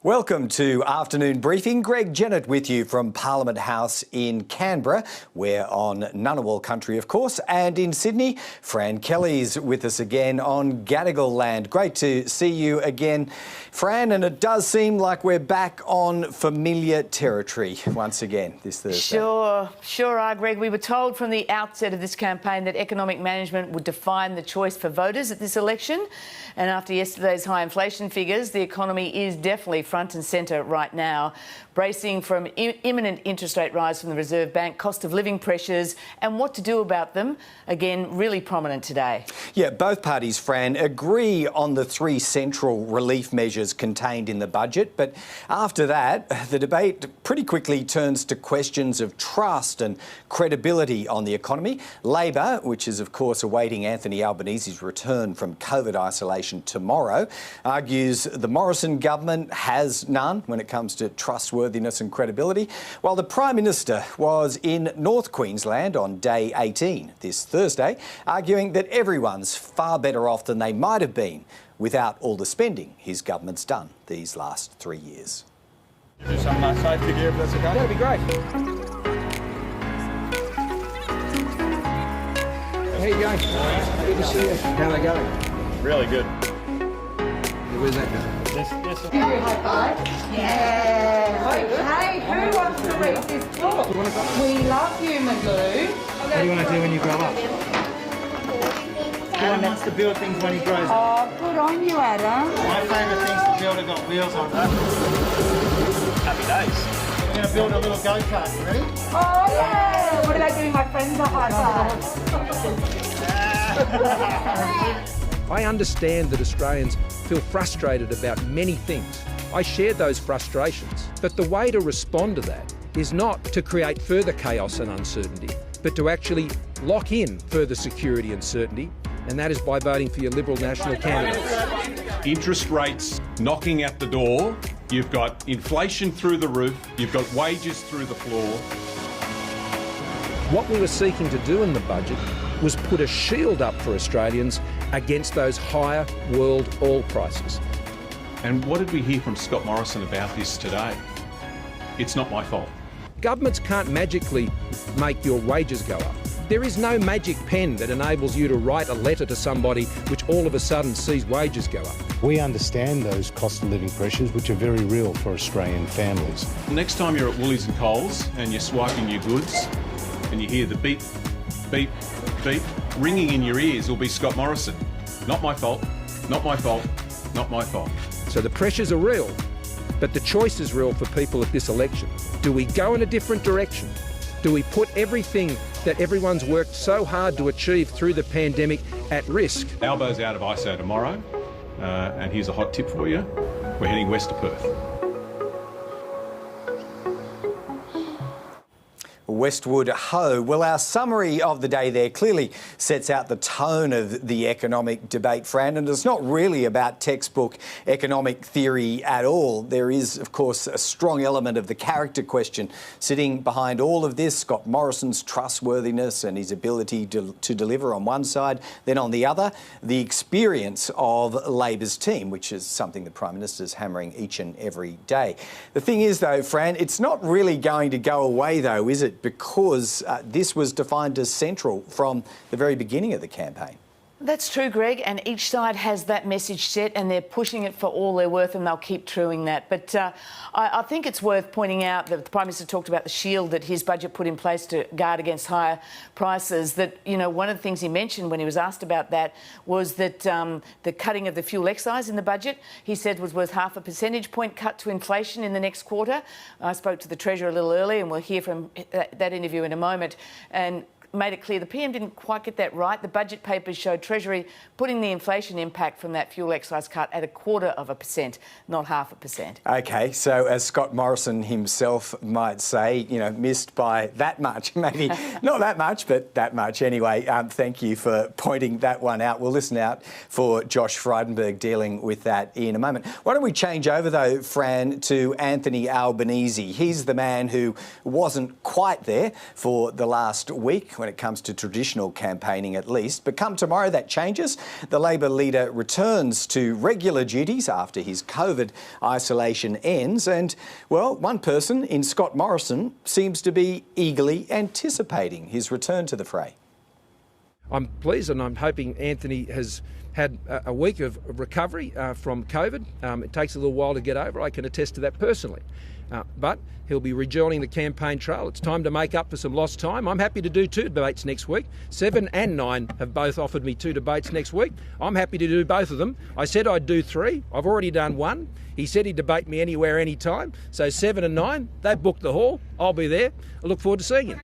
Welcome to Afternoon Briefing. Greg Jennett with you from Parliament House in Canberra. We're on Ngunnawal country, of course, and in Sydney, Fran Kelly's with us again on Gadigal land. Great to see you again, Fran, and it does seem like we're back on familiar territory once again this Thursday. Sure are, Greg. We were told from the outset of this campaign that economic management would define the choice for voters at this election, and after yesterday's high inflation figures, the economy is definitely front and centre right now, bracing from imminent interest rate rise from the Reserve Bank, cost of living pressures and what to do about them, again, really prominent today. Yeah, both parties, Fran, agree on the three central relief measures contained in the budget, but after that, the debate pretty quickly turns to questions of trust and credibility on the economy. Labor, which is of course awaiting Anthony Albanese's return from COVID isolation tomorrow, argues the Morrison government has none when it comes to trustworthiness and credibility, while the Prime Minister was in North Queensland on day 18 this Thursday, arguing that everyone's far better off than they might have been without all the spending his government's done these last 3 years. Do some safety gear if that's okay? That'd be great. How you going? Good to see you. How are they going? Really good. Where's that going? Yes. High five. Yeah. Okay, who wants to read this book? We love you, Magoo. What do you want to do when you grow up? Adam wants to build things when he grows up. Oh, good on you, Adam. My favourite things to build have got wheels on them. Happy days. We're going to build a little go-kart. You ready? Oh, yeah. What about giving my friends a high five? I understand that Australians feel frustrated about many things. I share those frustrations. But the way to respond to that is not to create further chaos and uncertainty, but to actually lock in further security and certainty, and that is by voting for your Liberal National candidates. Interest rates knocking at the door. You've got inflation through the roof. You've got wages through the floor. What we were seeking to do in the budget was put a shield up for Australians against those higher world oil prices. And what did we hear from Scott Morrison about this today? It's not my fault. Governments can't magically make your wages go up. There is no magic pen that enables you to write a letter to somebody which all of a sudden sees wages go up. We understand those cost of living pressures, which are very real for Australian families. Next time you're at Woolies and Coles and you're swiping your goods and you hear the beep, beep, beep ringing in your ears, will be Scott Morrison. Not my fault, not my fault, not my fault. So the pressures are real, but the choice is real for people at this election. Do we go in a different direction? Do we put everything that everyone's worked so hard to achieve through the pandemic at risk? Albo's out of ISO tomorrow, and here's a hot tip for you. We're heading west to Perth. Westwood Ho. Well, our summary of the day there clearly sets out the tone of the economic debate, Fran, and it's not really about textbook economic theory at all. There is, of course, a strong element of the character question sitting behind all of this. Scott Morrison's trustworthiness and his ability to deliver on one side, then on the other, the experience of Labor's team, which is something the Prime Minister's hammering each and every day. The thing is, though, Fran, it's not really going to go away, though, is it? Because this was defined as central from the very beginning of the campaign. That's true, Greg, and each side has that message set and they're pushing it for all they're worth and they'll keep truing that. But I think it's worth pointing out that the Prime Minister talked about the shield that his budget put in place to guard against higher prices, that, you know, one of the things he mentioned when he was asked about that was that the cutting of the fuel excise in the budget, he said, was worth 0.5 percentage point cut to inflation in the next quarter. I spoke to the Treasurer a little earlier and we'll hear from that interview in a moment, and made it clear the PM didn't quite get that right. The budget papers showed Treasury putting the inflation impact from that fuel excise cut at 0.25%, not 0.5%. OK, so as Scott Morrison himself might say, you know, missed by that much, maybe not that much, but that much anyway. Thank you for pointing that one out. We'll listen out for Josh Frydenberg dealing with that in a moment. Why don't we change over, though, Fran, to Anthony Albanese. He's the man who wasn't quite there for the last week when it comes to traditional campaigning at least. But come tomorrow, that changes. The Labor leader returns to regular duties after his COVID isolation ends. And, well, one person in Scott Morrison seems to be eagerly anticipating his return to the fray. I'm pleased and I'm hoping Anthony has had a week of recovery from COVID. It takes a little while to get over. I can attest to that personally. But he'll be rejoining the campaign trail. It's time to make up for some lost time. I'm happy to do 2 debates next week. 7 and 9 have both offered me 2 debates next week. I'm happy to do both of them. I said I'd do 3. I've already done 1. He said he'd debate me anywhere, anytime. So 7 and 9, they've booked the hall. I'll be there. I look forward to seeing him.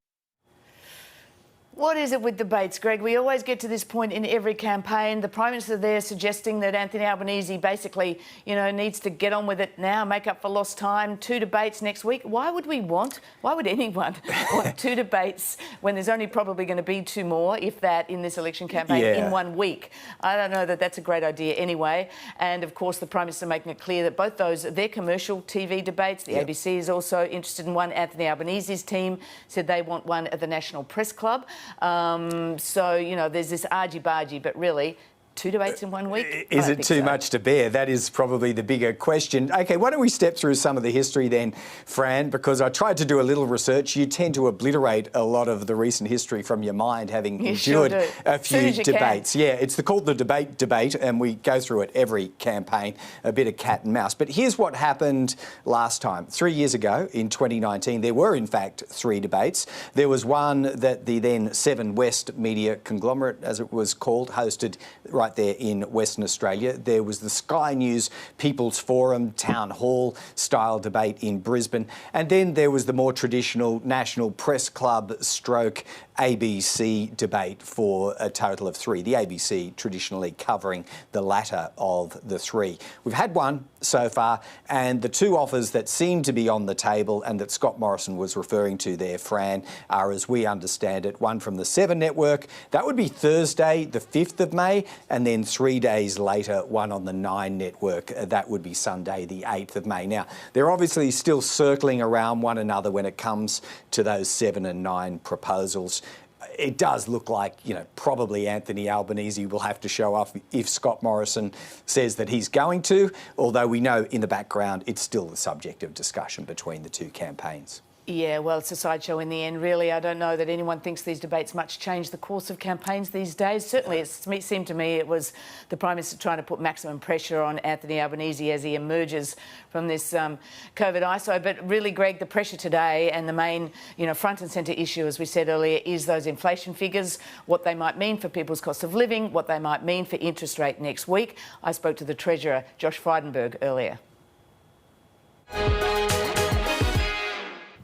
What is it with debates, Greg? We always get to this point in every campaign. The Prime Minister there suggesting that Anthony Albanese basically, needs to get on with it now, make up for lost time. 2 debates next week. Why would anyone want 2 debates when there's only probably going to be 2 more, if that, in this election campaign in 1 week? I don't know that that's a great idea anyway. And, of course, the Prime Minister making it clear that both those, they're commercial TV debates. The ABC is also interested in one. Anthony Albanese's team said they want one at the National Press Club. There's this argy-bargy, but really, 2 debates in 1 week? Is it too much to bear? That is probably the bigger question. OK, why don't we step through some of the history then, Fran, because I tried to do a little research. You tend to obliterate a lot of the recent history from your mind, having endured a few debates. Yeah, it's called the debate, and we go through it every campaign, a bit of cat and mouse. But here's what happened last time. 3 years ago, in 2019, there were, in fact, 3 debates. There was one that the then 7 West media conglomerate, as it was called, hosted right there in Western Australia. There was the Sky News People's Forum Town Hall style debate in Brisbane. And then there was the more traditional National Press Club stroke ABC debate for a total of 3. The ABC traditionally covering the latter of the 3. We've had one so far, and the 2 offers that seem to be on the table and that Scott Morrison was referring to there, Fran, are, as we understand it, one from the 7 network. That would be Thursday, the 5th of May, and then 3 days later, one on the 9 network. That would be Sunday, the 8th of May. Now, they're obviously still circling around one another when it comes to those 7 and 9 proposals. It does look like, probably Anthony Albanese will have to show up if Scott Morrison says that he's going to, although we know in the background it's still the subject of discussion between the 2 campaigns. Yeah, well, it's a sideshow in the end, really. I don't know that anyone thinks these debates much change the course of campaigns these days. Certainly, it seemed to me it was the Prime Minister trying to put maximum pressure on Anthony Albanese as he emerges from this COVID ISO. But really, Greg, the pressure today and the main, front and centre issue, as we said earlier, is those inflation figures, what they might mean for people's cost of living, what they might mean for interest rate next week. I spoke to the Treasurer, Josh Frydenberg, earlier.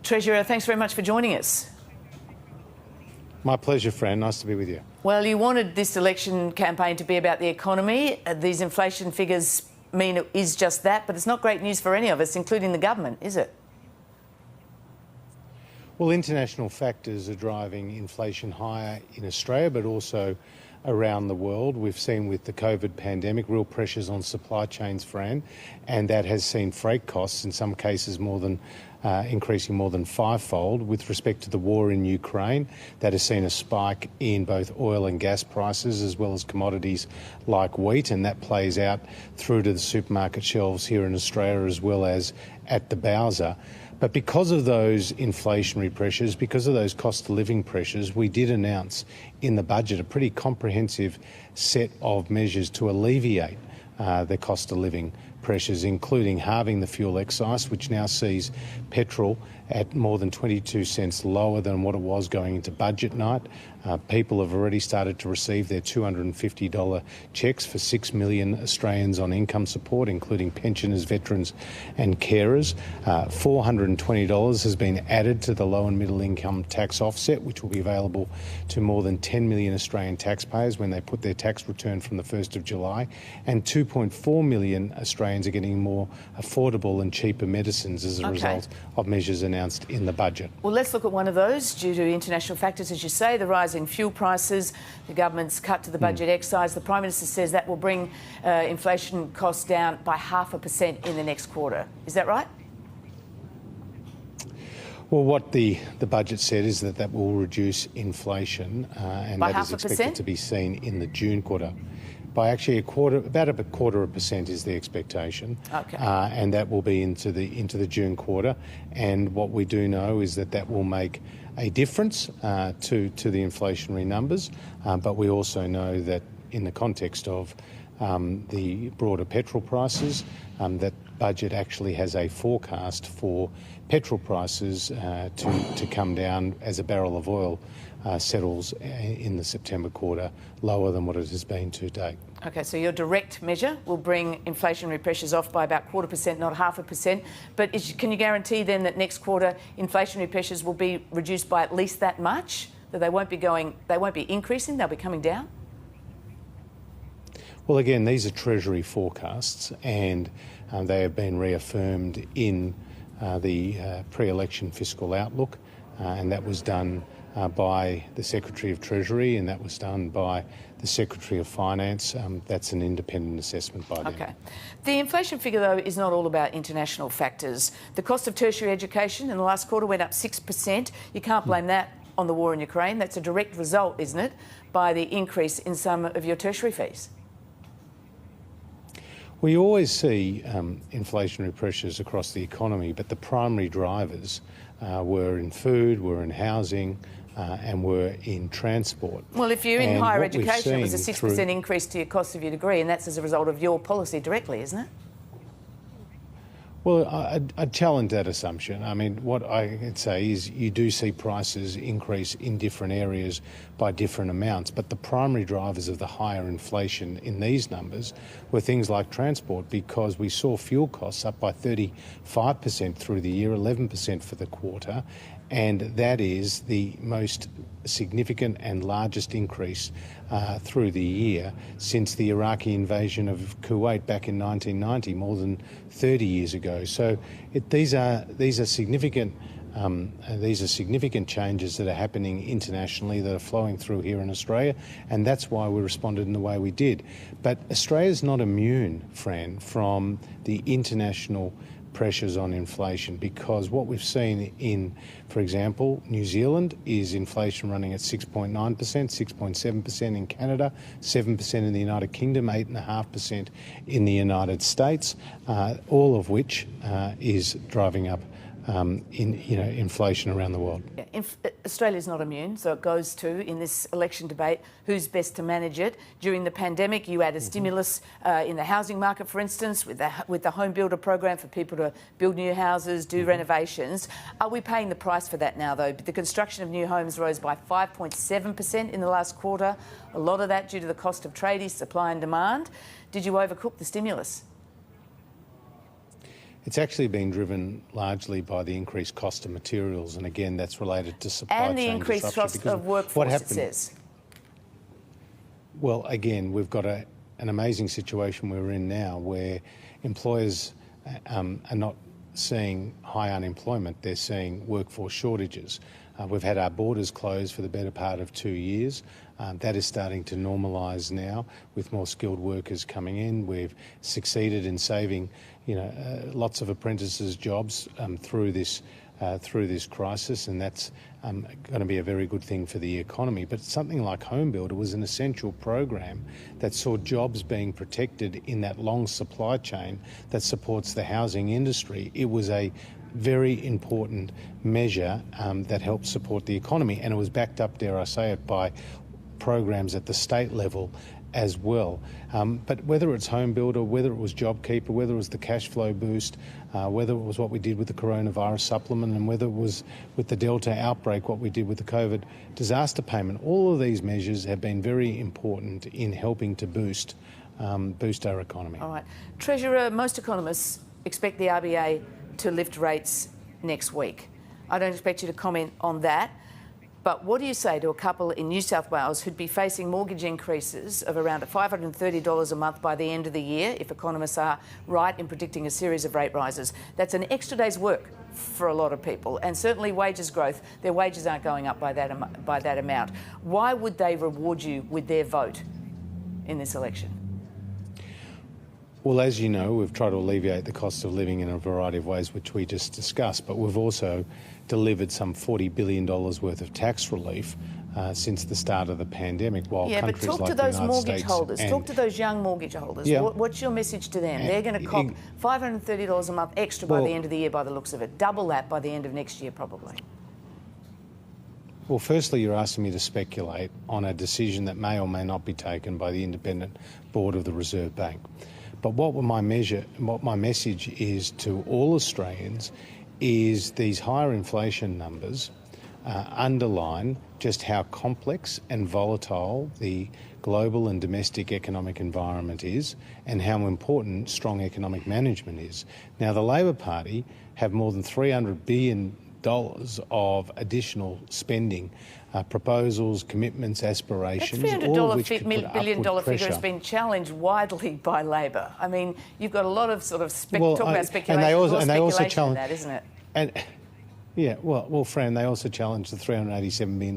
Treasurer, thanks very much for joining us. My pleasure, Fran. Nice to be with you. Well, you wanted this election campaign to be about the economy. These inflation figures mean it is just that, but it's not great news for any of us, including the government, is it? Well, international factors are driving inflation higher in Australia, but also around the world. We've seen with the COVID pandemic real pressures on supply chains, Fran, and that has seen freight costs in some cases increasing more than 5-fold. With respect to the war in Ukraine, that has seen a spike in both oil and gas prices as well as commodities like wheat, and that plays out through to the supermarket shelves here in Australia as well as at the Bowser. But because of those inflationary pressures, because of those cost of living pressures, we did announce in the budget a pretty comprehensive set of measures to alleviate the cost of living pressures, including halving the fuel excise, which now sees petrol at more than 22 cents lower than what it was going into budget night. People have already started to receive their $250 cheques for 6 million Australians on income support, including pensioners, veterans and carers. $420 has been added to the low and middle income tax offset, which will be available to more than 10 million Australian taxpayers when they put their tax return from the 1st of July. And 2.4 million Australians are getting more affordable and cheaper medicines as a result of measures announced in the budget. Well, let's look at one of those. Due to international factors, as you say, the rise in fuel prices, the government's cut to the budget excise. The Prime Minister says that will bring inflation costs down by 0.5% in the next quarter. Is that right? Well, what the budget said is that will reduce inflation, and by that is expected to be seen in the June quarter. By actually about a quarter of a percent is the expectation, okay. And that will be into the June quarter. And what we do know is that will make a difference to the inflationary numbers, but we also know that in the context of the broader petrol prices, that budget actually has a forecast for petrol prices to come down as a barrel of oil settles in the September quarter lower than what it has been to date. Okay, so your direct measure will bring inflationary pressures off by about 0.25%, not 0.5%. But can you guarantee then that next quarter inflationary pressures will be reduced by at least that much? That they won't be increasing, they'll be coming down? Well, again, these are Treasury forecasts, and they have been reaffirmed in the pre-election fiscal outlook, and that was done by the Secretary of Treasury, and that was done by the Secretary of Finance. That's an independent assessment by them. Okay. The inflation figure, though, is not all about international factors. The cost of tertiary education in the last quarter went up 6%. You can't blame that on the war in Ukraine. That's a direct result, isn't it, by the increase in some of your tertiary fees? We always see inflationary pressures across the economy, but the primary drivers were in food, were in housing, and were in transport. Well, if you're in higher what we've education, it was a seen 6% increase to your cost of your degree, and that's as a result of your policy directly, isn't it? Well, I'd challenge that assumption. I mean, what I could say is you do see prices increase in different areas by different amounts, but the primary drivers of the higher inflation in these numbers were things like transport, because we saw fuel costs up by 35% through the year, 11% for the quarter, and that is the most significant and largest increase through the year since the Iraqi invasion of Kuwait back in 1990, more than 30 years ago. So these are significant. These are significant changes that are happening internationally that are flowing through here in Australia, and that's why we responded in the way we did. But Australia's not immune, Fran, from the international pressures on inflation, because what we've seen in, for example, New Zealand is inflation running at 6.9%, 6.7% in Canada, 7% in the United Kingdom, 8.5% in the United States, all of which is driving up inflation around the world. Yeah, Australia's not immune, so it goes to, in this election debate, who's best to manage it. During the pandemic, you added stimulus in the housing market, for instance, with the home builder program for people to build new houses, do renovations. Are we paying the price for that now, though? The construction of new homes rose by 5.7% in the last quarter. A lot of that due to the cost of tradies, supply and demand. Did you overcook the stimulus? It's actually been driven largely by the increased cost of materials, and again, that's related to supply chain and the increased cost of workforce, it says. Well, again, we've got an amazing situation we're in now where employers are not seeing high unemployment, they're seeing workforce shortages. We've had our borders closed for the better part of 2 years. That is starting to normalise now with more skilled workers coming in. We've succeeded in saving, lots of apprentices' jobs through this crisis, and that's going to be a very good thing for the economy. But something like Home Builder was an essential program that saw jobs being protected in that long supply chain that supports the housing industry. It was a very important measure that helped support the economy, and it was backed up, dare I say it, by programs at the state level as well. But whether it's Home Builder, whether it was JobKeeper, whether it was the cash flow boost, whether it was what we did with the coronavirus supplement, and whether it was with the Delta outbreak, what we did with the COVID disaster payment, all of these measures have been very important in helping to boost our economy. All right. Treasurer, most economists expect the RBA to lift rates next week. I don't expect you to comment on that. But what do you say to a couple in New South Wales who'd be facing mortgage increases of around $530 a month by the end of the year, if economists are right in predicting a series of rate rises? That's an extra day's work for a lot of people, and certainly wages growth. Their wages aren't going up by that amount. Why would they reward you with their vote in this election? Well, as you know, we've tried to alleviate the cost of living in a variety of ways, which we just discussed, but we've also delivered some $40 billion worth of tax relief since the start of the pandemic, while countries but talk like to the those United mortgage States holders, and- talk to those young mortgage holders. Yeah. What's your message to them? They're going to cop $530 a month extra by the end of the year by the looks of it, double that by the end of next year probably. Well, firstly, you're asking me to speculate on a decision that may or may not be taken by the independent board of the Reserve Bank. But what my message is to all Australians is these higher inflation numbers underline just how complex and volatile the global and domestic economic environment is and how important strong economic management is. Now, the Labor Party have more than $300 billion of additional spending, proposals, commitments, aspirations, That all of which could put $300 billion upward figure pressure. has been challenged widely by Labor. I mean, you've got a lot of sort of talk about speculation, and they also in challenge that, isn't it? And yeah, well, Fran, they also challenged the $387 billion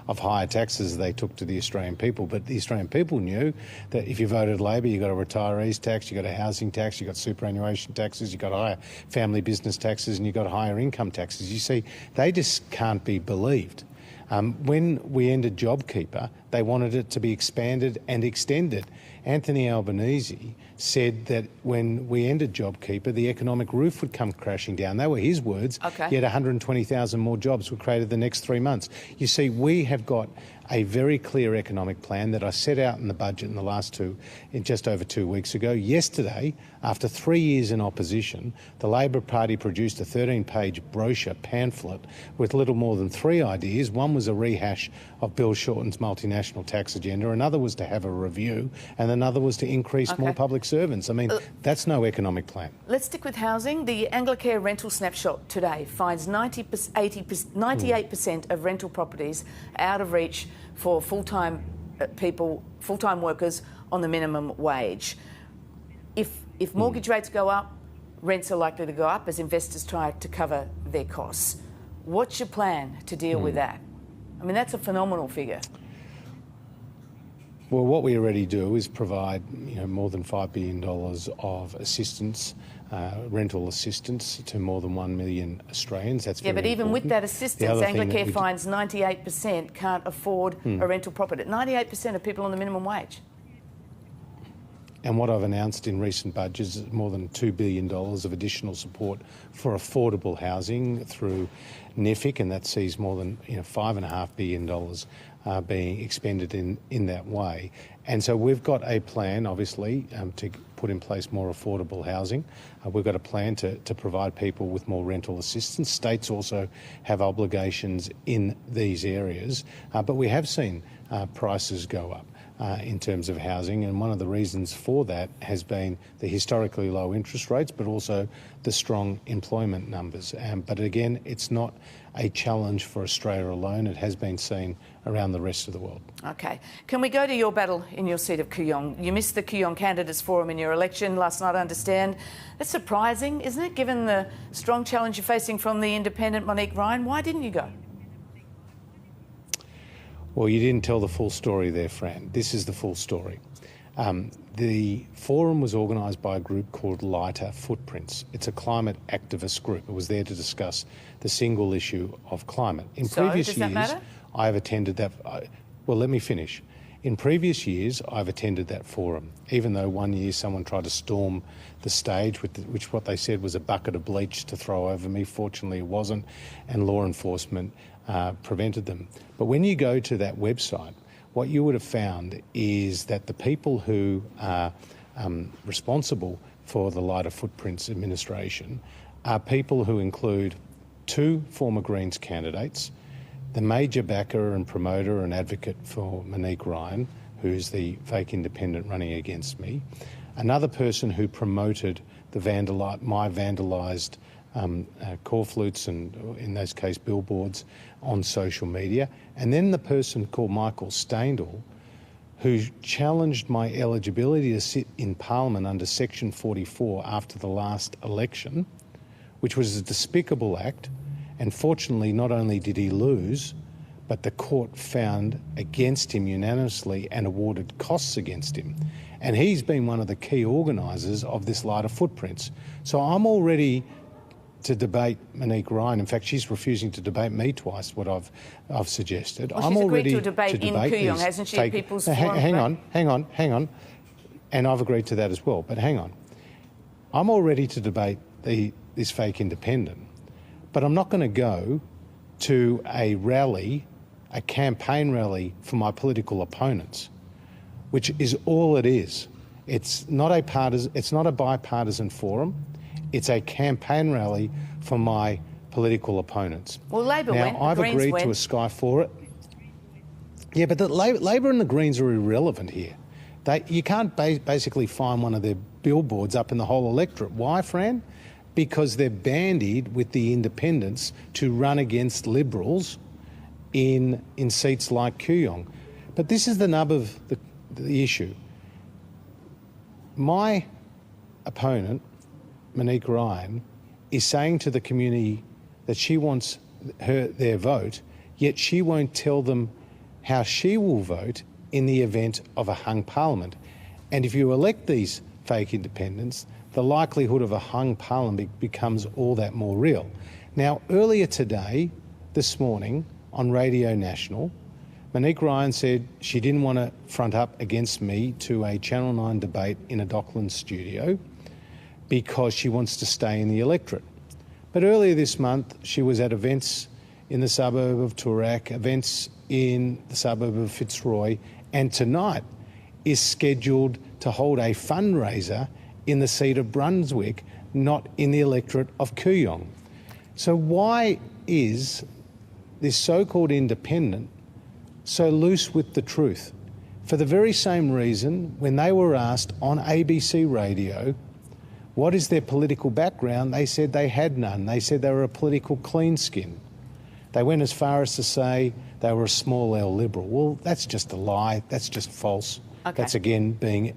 of higher taxes they took to the Australian people. But the Australian people knew that if you voted Labor, you got a retirees tax, you got a housing tax, you got superannuation taxes, you got higher family business taxes, and you got higher income taxes. You see, they just can't be believed. When we ended JobKeeper, they wanted it to be expanded and extended. Anthony Albanese said that when we ended JobKeeper, the economic roof would come crashing down. They were his words. Okay. Yet 120,000 more jobs were created the next 3 months. You see, we have got a very clear economic plan that I set out in the budget in just over 2 weeks ago. Yesterday, after 3 years in opposition, the Labor Party produced a 13-page brochure pamphlet with little more than 3 ideas. One was a rehash of Bill Shorten's multinational tax agenda, another was to have a review, and another was to increase more public servants. I mean, that's no economic plan. Let's stick with housing. The Anglicare rental snapshot today finds 98% of rental properties out of reach for full-time workers on the minimum wage. If mortgage rates go up, rents are likely to go up as investors try to cover their costs. What's your plan to deal with that? I mean, that's a phenomenal figure. Well, what we already do is provide, more than $5 billion of assistance, rental assistance to more than 1 million Australians. That's very but even important. with that assistance, Anglicare finds 98% can't afford a rental property. 98% of people on the minimum wage. And what I've announced in recent budgets is more than $2 billion of additional support for affordable housing through NEFIC, and that sees more than $5.5 billion being expended in that way. And so we've got a plan, obviously, to put in place more affordable housing. We've got a plan to provide people with more rental assistance. States also have obligations in these areas, but we have seen prices go up in terms of housing, and one of the reasons for that has been the historically low interest rates, but also the strong employment numbers. But again, it's not a challenge for Australia alone. It has been seen around the rest of the world. OK. Can we go to your battle in your seat of Kooyong? You missed the Kooyong Candidates Forum in your election last night, I understand. That's surprising, isn't it, given the strong challenge you're facing from the independent Monique Ryan? Why didn't you go? Well, you didn't tell the full story there, Fran. This is the full story. The forum was organised by a group called Lighter Footprints. It's a climate activist group. It was there to discuss the single issue of climate. In previous does years, that matter? I've attended that. Well, let me finish. In previous years, I've attended that forum, even though one year someone tried to storm the stage, which what they said was a bucket of bleach to throw over me. Fortunately, it wasn't, and law enforcement prevented them. But when you go to that website, what you would have found is that the people who are responsible for the Lighter Footprints administration are people who include 2 former Greens candidates, the major backer and promoter and advocate for Monique Ryan, who's the fake independent running against me, another person who promoted my vandalised core flutes and, in those cases, billboards on social media, and then the person called Michael Steggall, who challenged my eligibility to sit in Parliament under Section 44 after the last election, which was a despicable act. And fortunately, not only did he lose, but the court found against him unanimously and awarded costs against him. And he's been one of the key organisers of this lighter footprints. So I'm all ready to debate Monique Ryan. In fact, she's refusing to debate me twice, what I've suggested. Well, I'm she's all agreed ready to a debate in Kooyong, these hasn't she, at People's Forum? Hang on. And I've agreed to that as well. But hang on. I'm all ready to debate this fake independent. But I'm not going to go to a rally, a campaign rally for my political opponents, which is all it is. It's not a bipartisan forum. It's a campaign rally for my political opponents. Well, Labor went. Now, I've agreed to a Sky for it. Yeah, but the Labor and the Greens are irrelevant here. You can't basically find one of their billboards up in the whole electorate. Why, Fran? Because they're bandied with the independents to run against Liberals in seats like Kooyong. But this is the nub of the issue. My opponent, Monique Ryan, is saying to the community that she wants their vote, yet she won't tell them how she will vote in the event of a hung parliament. And if you elect these fake independents, the likelihood of a hung parliament becomes all that more real. Now, earlier today, this morning, on Radio National, Monique Ryan said she didn't want to front up against me to a Channel 9 debate in a Docklands studio because she wants to stay in the electorate. But earlier this month, she was at events in the suburb of Toorak, events in the suburb of Fitzroy, and tonight is scheduled to hold a fundraiser in the seat of Brunswick, not in the electorate of Kooyong. So why is this so-called independent so loose with the truth? For the very same reason, when they were asked on ABC radio what is their political background, they said they had none. They said they were a political clean skin. They went as far as to say they were a small L Liberal. Well, that's just a lie. That's just false. Okay. That's, again, being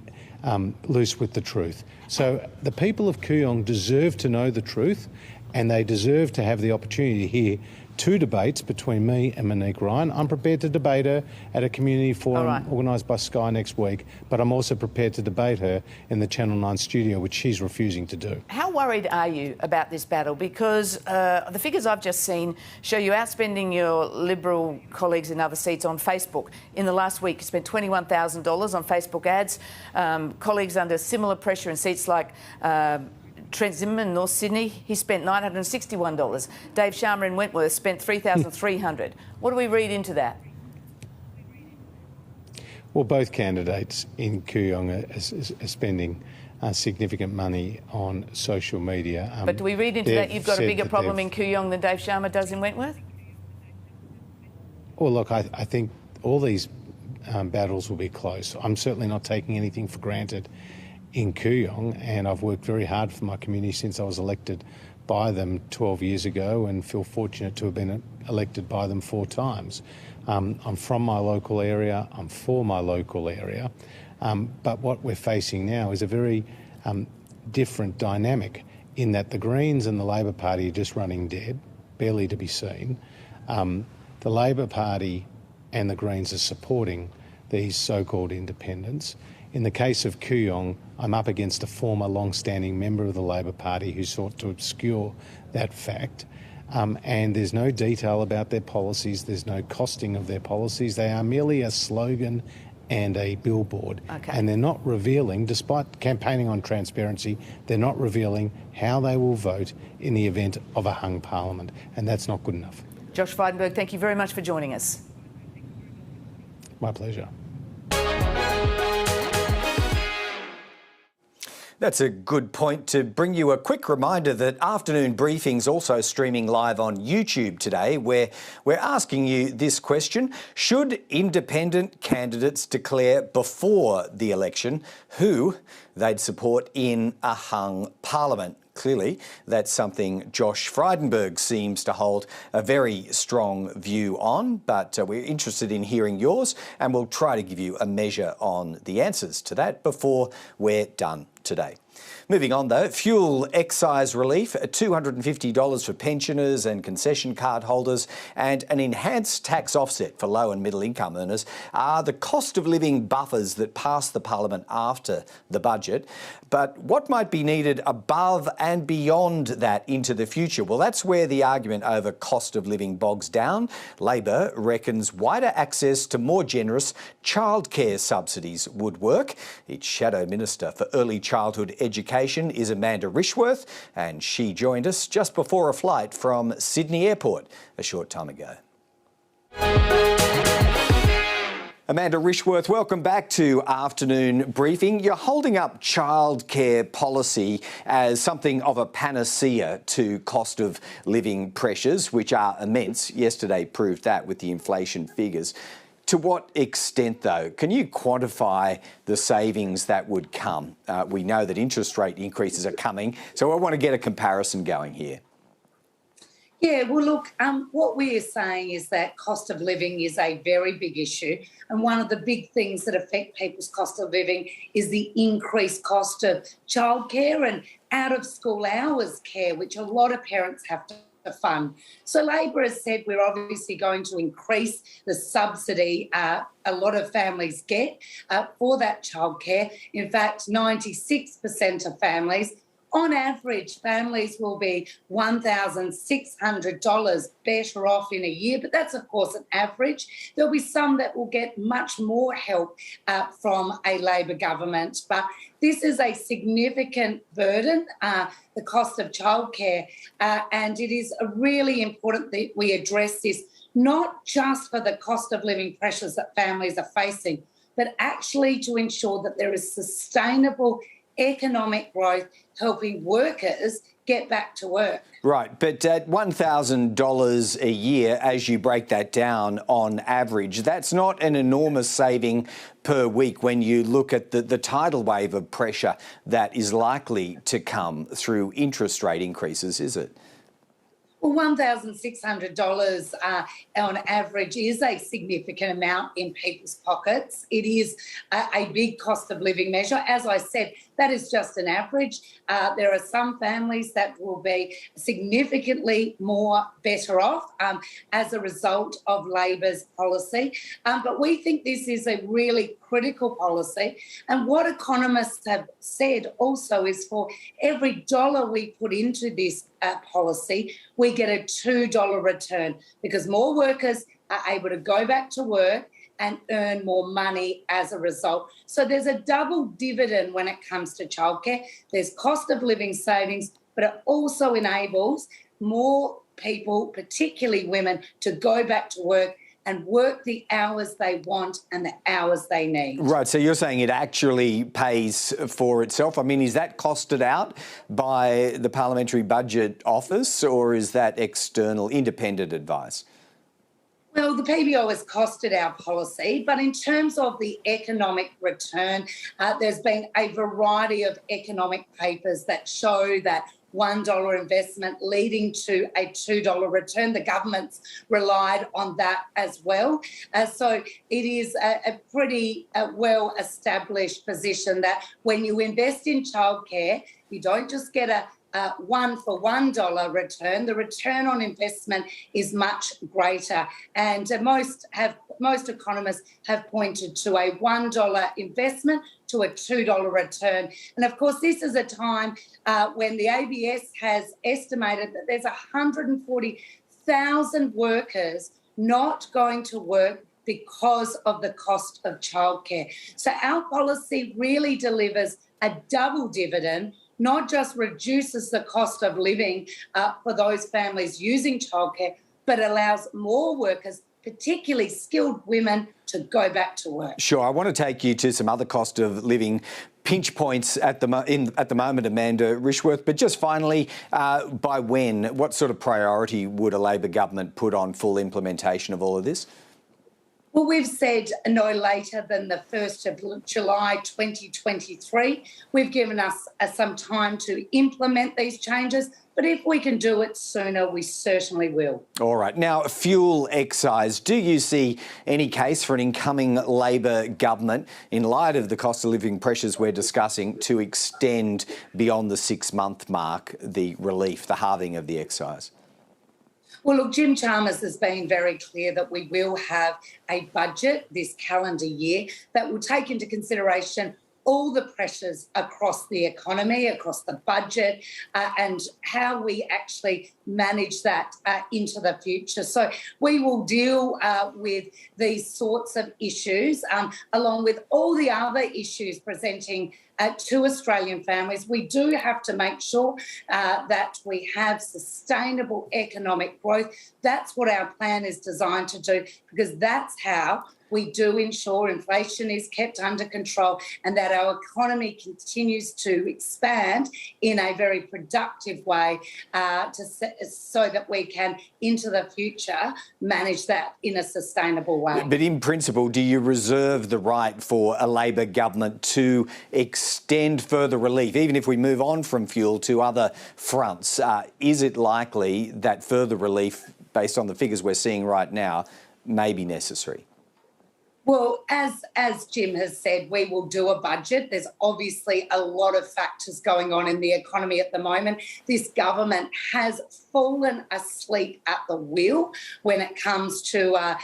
loose with the truth. So the people of Kooyong deserve to know the truth, and they deserve to have the opportunity to hear two debates between me and Monique Ryan. I'm prepared to debate her at a community forum organised by Sky next week, but I'm also prepared to debate her in the Channel 9 studio, which she's refusing to do. How worried are you about this battle? Because the figures I've just seen show you outspending your Liberal colleagues in other seats on Facebook. In the last week, you spent $21,000 on Facebook ads. Colleagues under similar pressure in seats like Trent Zimmerman, North Sydney, he spent $961. Dave Sharma in Wentworth spent $3,300. What do we read into that? Well, both candidates in Kooyong are spending significant money on social media. But do we read into that you've got a bigger problem in Kooyong than Dave Sharma does in Wentworth? Well, look, I think all these battles will be close. I'm certainly not taking anything for granted in Kooyong, and I've worked very hard for my community since I was elected by them 12 years ago, and feel fortunate to have been elected by them 4 times. I'm from my local area, I'm for my local area, but what we're facing now is a very different dynamic in that the Greens and the Labor Party are just running dead, barely to be seen. The Labor Party and the Greens are supporting these so-called independents. In the case of Kooyong, I'm up against a former long-standing member of the Labor Party who sought to obscure that fact. And there's no detail about their policies, there's no costing of their policies. They are merely a slogan and a billboard. Okay. And they're not revealing, despite campaigning on transparency, they're not revealing how they will vote in the event of a hung parliament. And that's not good enough. Josh Frydenberg, thank you very much for joining us. My pleasure. That's a good point to bring you a quick reminder that Afternoon Briefing's also streaming live on YouTube today, where we're asking you this question: should independent candidates declare before the election who they'd support in a hung parliament? Clearly, that's something Josh Frydenberg seems to hold a very strong view on, but we're interested in hearing yours, and we'll try to give you a measure on the answers to that before we're done today. Moving on though, fuel excise relief, $250 for pensioners and concession card holders, and an enhanced tax offset for low and middle income earners are the cost of living buffers that passed the Parliament after the budget. But what might be needed above and beyond that into the future? Well, that's where the argument over cost of living bogs down. Labor reckons wider access to more generous childcare subsidies would work. Its Shadow Minister for Early Childhood Education is Amanda Rishworth, and she joined us just before a flight from Sydney Airport a short time ago. Amanda Rishworth, welcome back to Afternoon Briefing. You're holding up childcare policy as something of a panacea to cost of living pressures, which are immense. Yesterday proved that with the inflation figures. To what extent, though? Can you quantify the savings that would come? We know that interest rate increases are coming, so I want to get a comparison going here. Yeah, well, look, what we are saying is that cost of living is a very big issue, and one of the big things that affect people's cost of living is the increased cost of childcare and out-of-school hours care, which a lot of parents have to fund. So Labor has said we're obviously going to increase the subsidy a lot of families get for that childcare. In fact, 96% of families, on average, families will be $1,600 better off in a year, but that's, of course, an average. There'll be some that will get much more help from a Labor government, but this is a significant burden, the cost of childcare, and it is really important that we address this, not just for the cost of living pressures that families are facing, but actually to ensure that there is sustainable economic growth helping workers get back to work. Right, but at $1,000 a year, as you break that down on average, that's not an enormous saving per week when you look at the tidal wave of pressure that is likely to come through interest rate increases, is it? Well, $1,600 on average is a significant amount in people's pockets. It is a big cost of living measure. As I said, that is just an average. There are some families that will be significantly more better off as a result of Labor's policy. But we think this is a really critical policy. And what economists have said also is for every dollar we put into this policy, we get a $2 return because more workers are able to go back to work and earn more money as a result. So there's a double dividend when it comes to childcare. There's cost of living savings, but it also enables more people, particularly women, to go back to work and work the hours they want and the hours they need. Right, so you're saying it actually pays for itself. I mean, is that costed out by the Parliamentary Budget Office or is that external, independent advice? Well, the PBO has costed our policy, but in terms of the economic return, there's been a variety of economic papers that show that $1 investment leading to a $2 return. The government's relied on that as well. So it is a pretty well-established position that when you invest in childcare, you don't just get a $1 return. The return on investment is much greater, and most economists have pointed to a $1 investment to a $2 return. And of course, this is a time when the ABS has estimated that there's 140,000 workers not going to work because of the cost of childcare. So our policy really delivers a double dividend, not just reduces the cost of living for those families using childcare, but allows more workers, particularly skilled women, to go back to work. Sure, I want to take you to some other cost of living pinch points at the moment, Amanda Rishworth, but just finally, by when, what sort of priority would a Labor government put on full implementation of all of this? Well, we've said no later than the 1st of July 2023. We've given us some time to implement these changes, but if we can do it sooner, we certainly will. All right. Now, fuel excise. Do you see any case for an incoming Labor government, in light of the cost of living pressures we're discussing, to extend beyond the 6-month mark the relief, the halving of the excise? Well, look, Jim Chalmers has been very clear that we will have a budget this calendar year that will take into consideration all the pressures across the economy, across the budget, and how we actually manage that into the future. So we will deal with these sorts of issues, along with all the other issues presenting to Australian families. We do have to make sure that we have sustainable economic growth. That's what our plan is designed to do, because that's how we do ensure inflation is kept under control and that our economy continues to expand in a very productive way so that we can, into the future, manage that in a sustainable way. But in principle, do you reserve the right for a Labor government to extend further relief, even if we move on from fuel to other fronts? Is it likely that further relief, based on the figures we're seeing right now, may be necessary? Well, as Jim has said, we will do a budget. There's obviously a lot of factors going on in the economy at the moment. This government has fallen asleep at the wheel when it comes to a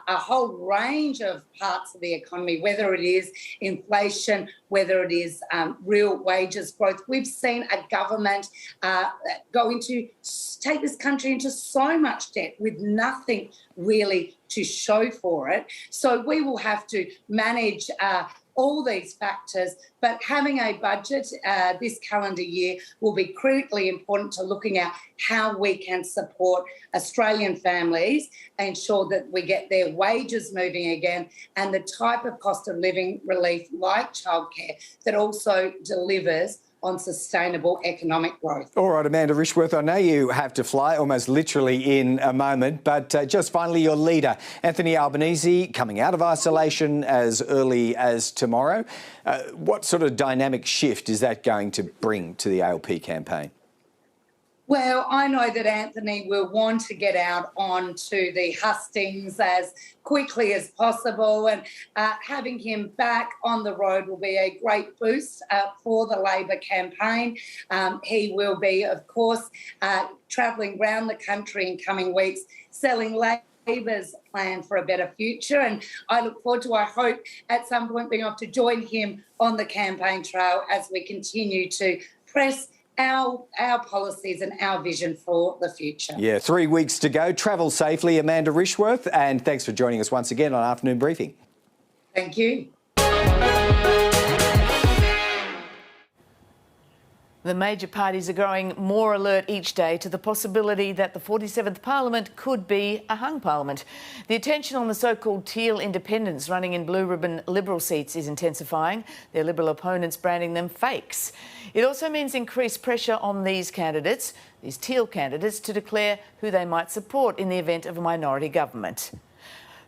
whole range of parts of the economy, whether it is inflation, whether it is real wages growth. We've seen a government take this country into so much debt with nothing really to show for it. So we will have to manage all these factors, but having a budget this calendar year will be critically important to looking at how we can support Australian families, ensure that we get their wages moving again, and the type of cost of living relief like childcare that also delivers on sustainable economic growth. All right, Amanda Rishworth, I know you have to fly almost literally in a moment, but just finally, your leader, Anthony Albanese, coming out of isolation as early as tomorrow. What sort of dynamic shift is that going to bring to the ALP campaign? Well, I know that Anthony will want to get out onto the hustings as quickly as possible, and having him back on the road will be a great boost for the Labor campaign. He will be, of course, travelling around the country in coming weeks, selling Labor's plan for a better future, and I look forward to, I hope, at some point being able to join him on the campaign trail as we continue to press our policies and our vision for the future. Yeah, 3 weeks to go. Travel safely, Amanda Rishworth, and thanks for joining us once again on Afternoon Briefing. Thank you. The major parties are growing more alert each day to the possibility that the 47th Parliament could be a hung Parliament. The attention on the so-called teal independents running in blue ribbon Liberal seats is intensifying, their Liberal opponents branding them fakes. It also means increased pressure on these candidates, these teal candidates, to declare who they might support in the event of a minority government.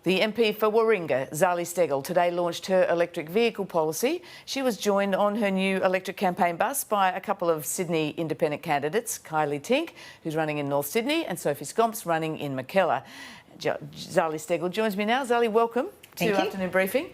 The MP for Warringah, Zali Steggall, today launched her electric vehicle policy. She was joined on her new electric campaign bus by a couple of Sydney independent candidates, Kylie Tink, who's running in North Sydney, and Sophie Scomps, running in Mackellar. Zali Steggall joins me now. Zali, welcome to Afternoon Briefing.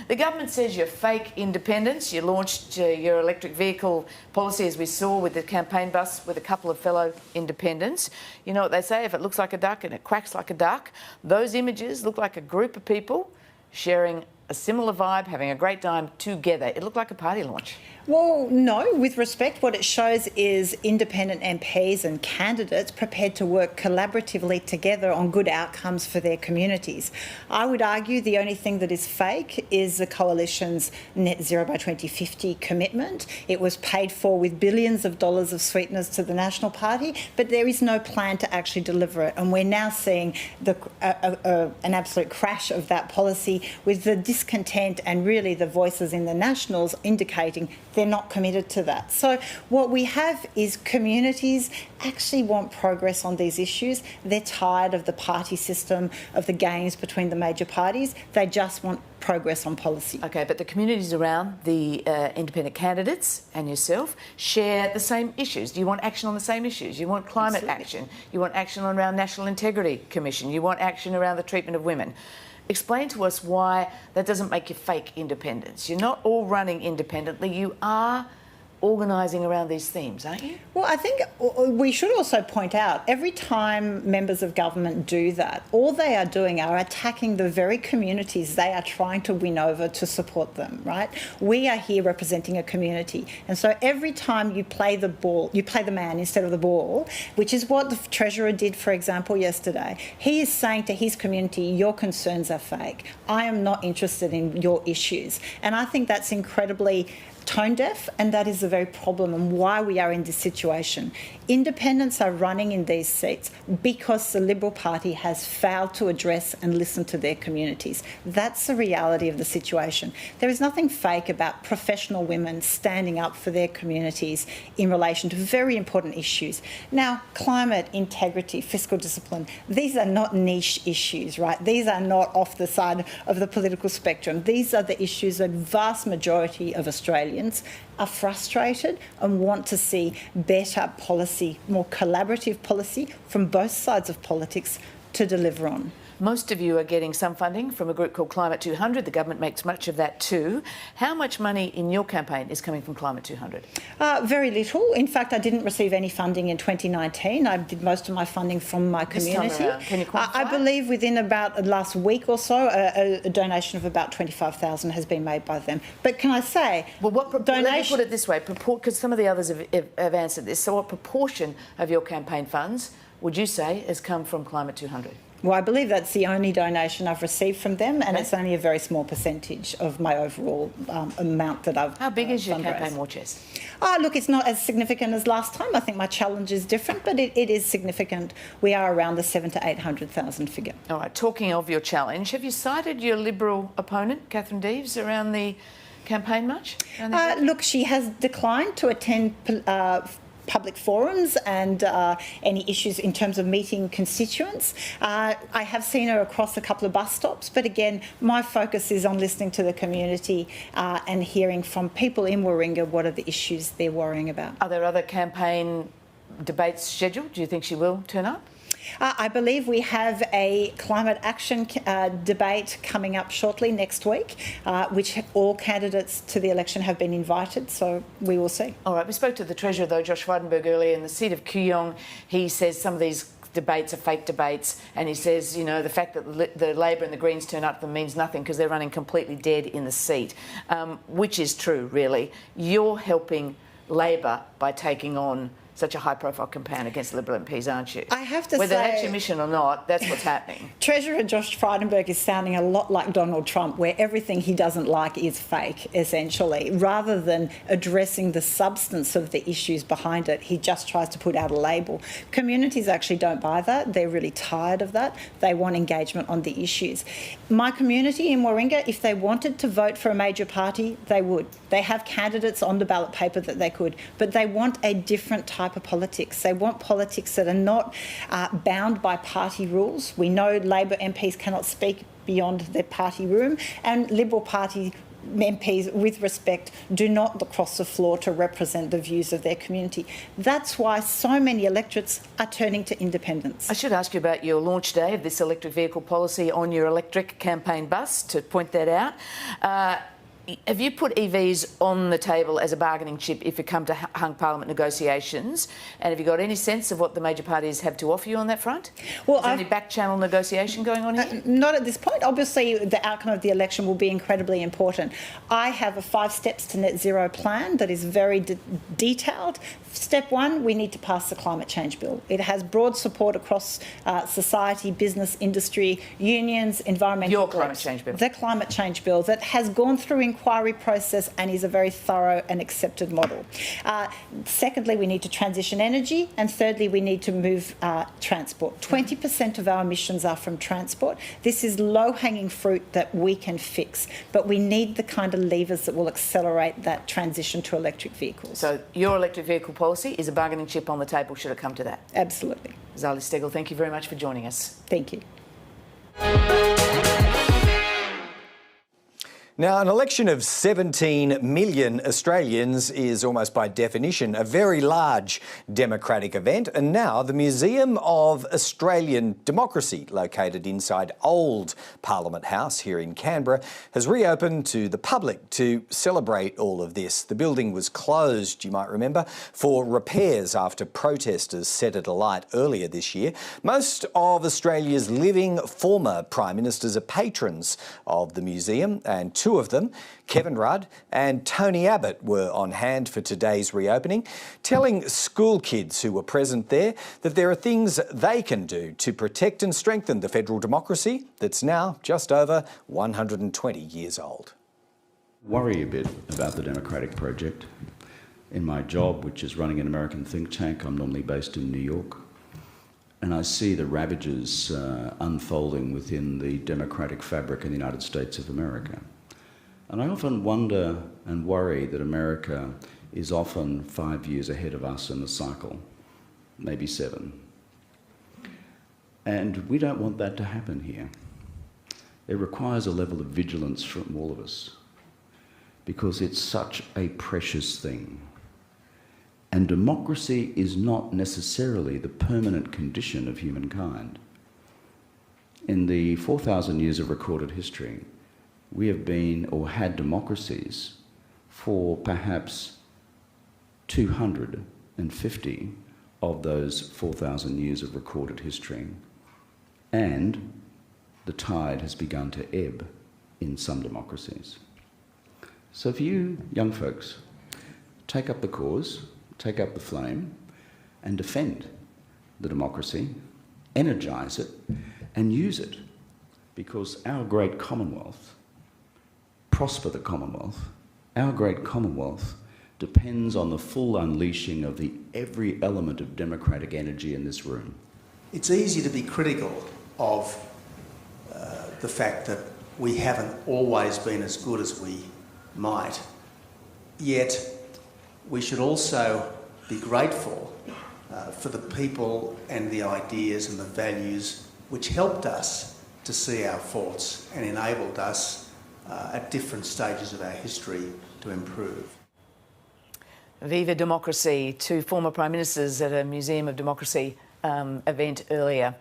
The government says you're fake independents. You launched your electric vehicle policy, as we saw, with the campaign bus with a couple of fellow independents. You know what they say, if it looks like a duck and it quacks like a duck, those images look like a group of people sharing a similar vibe, having a great time together. It looked like a party launch. Well, no, with respect, what it shows is independent MPs and candidates prepared to work collaboratively together on good outcomes for their communities. I would argue the only thing that is fake is the coalition's net zero by 2050 commitment. It was paid for with billions of dollars of sweeteners to the National Party, but there is no plan to actually deliver it. And we're now seeing an absolute crash of that policy, with the discontent and really the voices in the Nationals indicating they're not committed to that. So what we have is communities actually want progress on these issues. They're tired of the party system, of the games between the major parties. They just want progress on policy. Okay, but the communities around the independent candidates and yourself share the same issues. Do you want action on the same issues? You want climate action. You want action around National Integrity Commission. You want action around the treatment of women. Explain to us why that doesn't make you fake independence. You're not all running independently. You are organising around these themes, aren't you? Well, I think we should also point out every time members of government do that, all they are doing are attacking the very communities they are trying to win over to support them, right? We are here representing a community. And so every time you play the ball, you play the man instead of the ball, which is what the Treasurer did, for example, yesterday. He is saying to his community, your concerns are fake. I am not interested in your issues. And I think that's incredibly tone deaf, and that is the very problem and why we are in this situation. Independents are running in these seats because the Liberal Party has failed to address and listen to their communities. That's the reality of the situation. There is nothing fake about professional women standing up for their communities in relation to very important issues. Now, climate, integrity, fiscal discipline, these are not niche issues, right? These are not off the side of the political spectrum. These are the issues that vast majority of Australians are frustrated and want to see better policy, more collaborative policy from both sides of politics to deliver on. Most of you are getting some funding from a group called Climate 200. The government makes much of that too. How much money in your campaign is coming from Climate 200? Very little. In fact, I didn't receive any funding in 2019. I did most of my funding from my community. This time around. Can you quantify? I believe within about the last week or so, a donation of about $25,000 has been made by them. But can I say, well, let me put it this way, because some of the others have answered this. So what proportion of your campaign funds would you say has come from Climate 200? Well, I believe that's the only donation I've received from them, and it's only a very small percentage of my overall amount that I've How big is your fundraised. campaign war chest? Look, it's not as significant as last time. I think my challenge is different, but it is significant. We are around the 700,000 to 800,000 figure. All right, talking of your challenge, have you cited your Liberal opponent, Catherine Deves, around the campaign much? Look, she has declined to attend public forums and any issues in terms of meeting constituents. I have seen her across a couple of bus stops, but again, my focus is on listening to the community and hearing from people in Warringah what are the issues they're worrying about. Are there other campaign debates scheduled? Do you think she will turn up? I believe we have a climate action debate coming up shortly next week, which all candidates to the election have been invited, so we will see. All right, we spoke to the Treasurer, though, Josh Frydenberg, earlier in the seat of Kooyong. He says some of these debates are fake debates, and he says, you know, the fact that the Labor and the Greens turn up them means nothing because they're running completely dead in the seat, which is true, really. You're helping Labor by taking on such a high-profile campaign against Liberal MPs, aren't you? I have to Whether say, that's your mission or not, that's what's happening. Treasurer Josh Frydenberg is sounding a lot like Donald Trump, where everything he doesn't like is fake, essentially. Rather than addressing the substance of the issues behind it, he just tries to put out a label. Communities actually don't buy that. They're really tired of that. They want engagement on the issues. My community in Warringah, if they wanted to vote for a major party, they would. They have candidates on the ballot paper that they could, but they want a different type of politics. They want politics that are not bound by party rules. We know Labor MPs cannot speak beyond their party room, and Liberal Party MPs, with respect, do not cross the floor to represent the views of their community. That's why so many electorates are turning to independence. I should ask you about your launch day of this electric vehicle policy on your electric campaign bus, to point that out. Have you put EVs on the table as a bargaining chip if you come to hung parliament negotiations? And have you got any sense of what the major parties have to offer you on that front? Well, is there any back-channel negotiation going on here? Not at this point. Obviously, the outcome of the election will be incredibly important. I have a 5 steps to net zero plan that is very detailed. Step 1, we need to pass the climate change bill. It has broad support across society, business, industry, unions, environmental groups. Your climate change bill. The climate change bill that has gone through inquiry process and is a very thorough and accepted model. Secondly, we need to transition energy, and thirdly, we need to move transport. 20% of our emissions are from transport. This is low-hanging fruit that we can fix, but we need the kind of levers that will accelerate that transition to electric vehicles. So your electric vehicle policy is a bargaining chip on the table should it come to that? Absolutely. Zali Steggall, thank you very much for joining us. Thank you. Now, an election of 17 million Australians is almost by definition a very large democratic event, and now the Museum of Australian Democracy, located inside Old Parliament House here in Canberra, has reopened to the public to celebrate all of this. The building was closed, you might remember, for repairs after protesters set it alight earlier this year. Most of Australia's living former Prime Ministers are patrons of the museum, and two of them, Kevin Rudd and Tony Abbott, were on hand for today's reopening, telling school kids who were present there that there are things they can do to protect and strengthen the federal democracy that's now just over 120 years old. Worry a bit about the democratic project. In my job, which is running an American think tank, I'm normally based in New York, and I see the ravages unfolding within the democratic fabric in the United States of America. And I often wonder and worry that America is often 5 years ahead of us in the cycle, maybe 7. And we don't want that to happen here. It requires a level of vigilance from all of us, because it's such a precious thing. And democracy is not necessarily the permanent condition of humankind. In the 4,000 years of recorded history, we have been or had democracies for perhaps 250 of those 4,000 years of recorded history, and the tide has begun to ebb in some democracies. So for you young folks, take up the cause, take up the flame, and defend the democracy, energise it, and use it, because our great Commonwealth, prosper the Commonwealth, our great Commonwealth depends on the full unleashing of the every element of democratic energy in this room. It's easy to be critical of the fact that we haven't always been as good as we might, yet we should also be grateful for the people and the ideas and the values which helped us to see our faults and enabled us at different stages of our history to improve. Viva Democracy, two former Prime Ministers at a Museum of Democracy event earlier.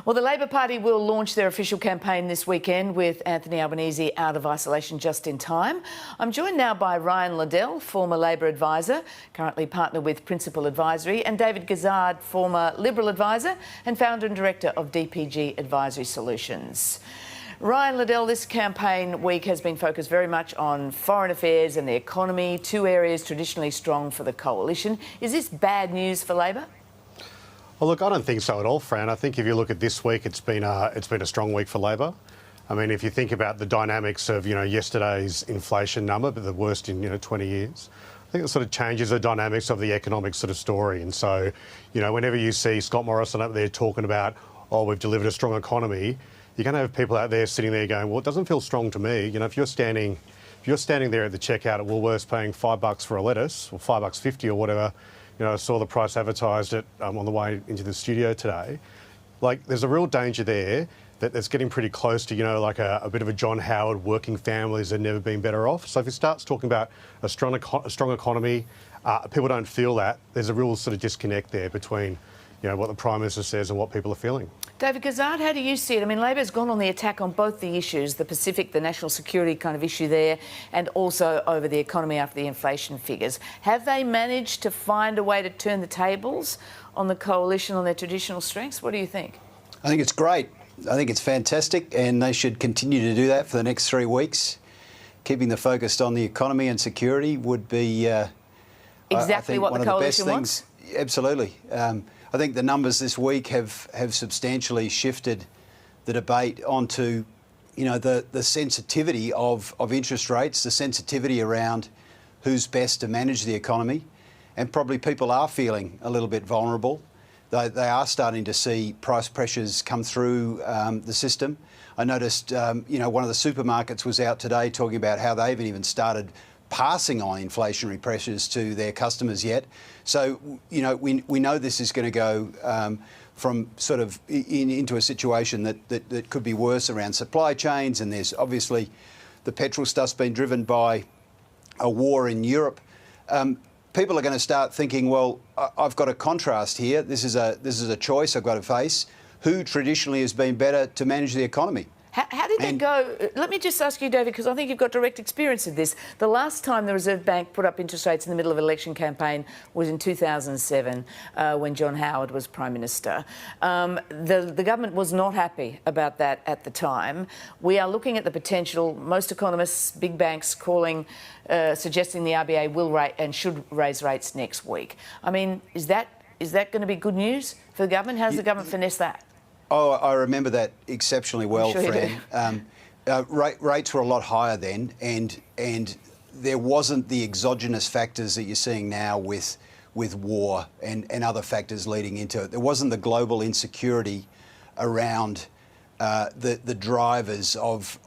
Well, the Labor Party will launch their official campaign this weekend with Anthony Albanese out of isolation just in time. I'm joined now by Ryan Liddell, former Labor advisor, currently partner with Principal Advisory, and David Gazzard, former Liberal advisor and founder and director of DPG Advisory Solutions. Ryan Liddell, this campaign week has been focused very much on foreign affairs and the economy, two areas traditionally strong for the coalition. Is this bad news for Labor? Well, look, I don't think so at all, Fran. I think if you look at this week, it's been a strong week for Labor. I mean, if you think about the dynamics of, yesterday's inflation number, but the worst in, 20 years, I think it sort of changes the dynamics of the economic sort of story. And so, whenever you see Scott Morrison up there talking about, we've delivered a strong economy, you're going to have people out there sitting there going, well, it doesn't feel strong to me. If you're standing there at the checkout at Woolworths paying $5 for a lettuce, or $5.50 or whatever, I saw the price advertised on the way into the studio today. Like, there's a real danger there that's getting pretty close to, like a bit of a John Howard, working families have never been better off. So if it starts talking about a strong economy, people don't feel that. There's a real sort of disconnect there between, what the Prime Minister says and what people are feeling. David Gazzard, how do you see it? I mean, Labor's gone on the attack on both the issues, the Pacific, the national security kind of issue there, and also over the economy after the inflation figures. Have they managed to find a way to turn the tables on the coalition, on their traditional strengths? What do you think? I think it's great. I think it's fantastic, and they should continue to do that for the next 3 weeks. Keeping the focus on the economy and security would be exactly what the coalition wants? Absolutely. I think the numbers this week have substantially shifted the debate onto the sensitivity of interest rates, the sensitivity around who's best to manage the economy, and probably people are feeling a little bit vulnerable. They are starting to see price pressures come through the system. I noticed, one of the supermarkets was out today talking about how they haven't even started passing on inflationary pressures to their customers yet. So, we know this is going to go from sort of into a situation that could be worse around supply chains, and there's obviously the petrol stuff's been driven by a war in Europe. People are going to start thinking, well, I've got a contrast here. This is a choice I've got to face. Who traditionally has been better to manage the economy? How did that go? Let me just ask you, David, because I think you've got direct experience of this. The last time the Reserve Bank put up interest rates in the middle of an election campaign was in 2007 when John Howard was Prime Minister. The government was not happy about that at the time. We are looking at the potential, most economists, big banks suggesting the RBA will rate and should raise rates next week. I mean, is that going to be good news for the government? How does the government finesse that? Oh, I remember that exceptionally well, sure Fran. Rates were a lot higher then, and there wasn't the exogenous factors that you're seeing now with war and other factors leading into it. There wasn't the global insecurity around the drivers of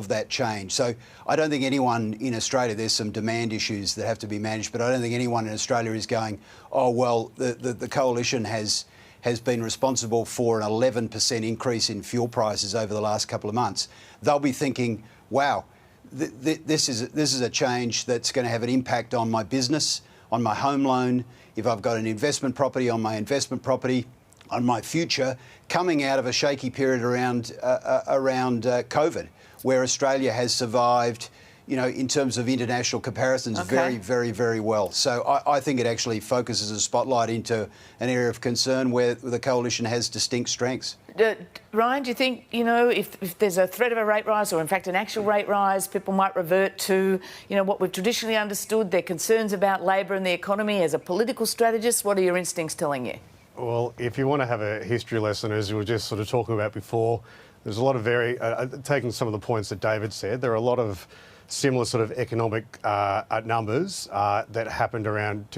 that change. So I don't think anyone in Australia, there's some demand issues that have to be managed, but I don't think anyone in Australia is going, oh, well, the coalition has been responsible for an 11% increase in fuel prices over the last couple of months. They'll be thinking, wow, this is a change that's going to have an impact on my business, on my home loan, if I've got an investment property, on my investment property, on my future, coming out of a shaky period around COVID, where Australia has survived, in terms of international comparisons, very, very, very well. So I think it actually focuses a spotlight into an area of concern where the coalition has distinct strengths. Ryan, do you think, if there's a threat of a rate rise or, in fact, an actual rate rise, people might revert to, what we've traditionally understood, their concerns about Labor and the economy as a political strategist? What are your instincts telling you? Well, if you want to have a history lesson, as you were just sort of talking about before, there's a lot of taking some of the points that David said, there are a lot of similar sort of economic numbers that happened around